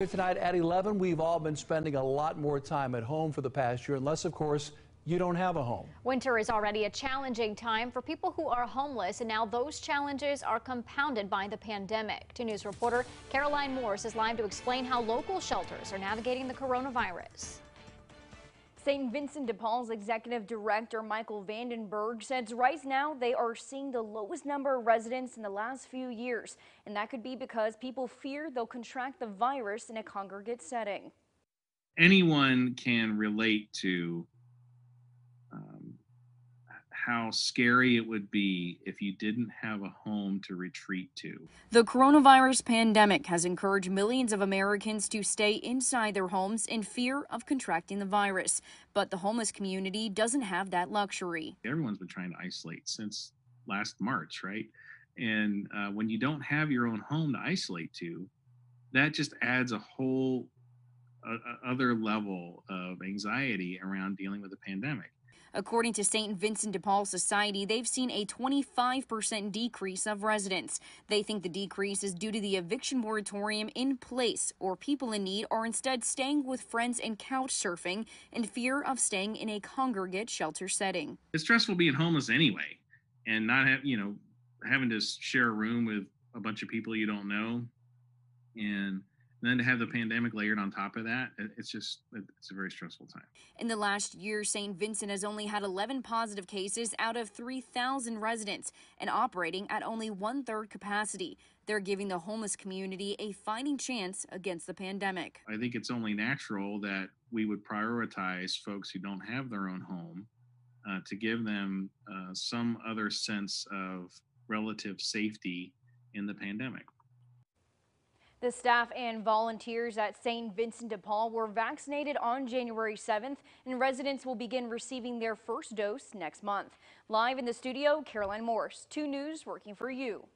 Tonight at 11, we've all been spending a lot more time at home for the past year, unless, of course, you don't have a home. Winter is already a challenging time for people who are homeless, and now those challenges are compounded by the pandemic. 2 News reporter Caroline Morse is live to explain how local shelters are navigating the coronavirus. St. Vincent de Paul's executive director Michael Vandenberg says right now they are seeing the lowest number of residents in the last few years, and that could be because people fear they'll contract the virus in a congregate setting. Anyone can relate to how scary it would be if you didn't have a home to retreat to. The coronavirus pandemic has encouraged millions of Americans to stay inside their homes in fear of contracting the virus. But the homeless community doesn't have that luxury. Everyone's been trying to isolate since last March, right? And when you don't have your own home to isolate to, that just adds a whole other level of anxiety around dealing with the pandemic. According to St. Vincent de Paul Society, they've seen a 25% decrease of residents. They think the decrease is due to the eviction moratorium in place, or people in need are instead staying with friends and couch surfing in fear of staying in a congregate shelter setting. It's stressful being homeless anyway, and not having to share a room with a bunch of people you don't know, and then to have the pandemic layered on top of that, it's a very stressful time. In the last year, St. Vincent has only had 11 positive cases out of 3,000 residents and operating at only 1/3 capacity. They're giving the homeless community a fighting chance against the pandemic. I think it's only natural that we would prioritize folks who don't have their own home to give them some other sense of relative safety in the pandemic. The staff and volunteers at St. Vincent de Paul were vaccinated on January 7th, and residents will begin receiving their first dose next month. Live in the studio, Caroline Morse, 2 News, working for you.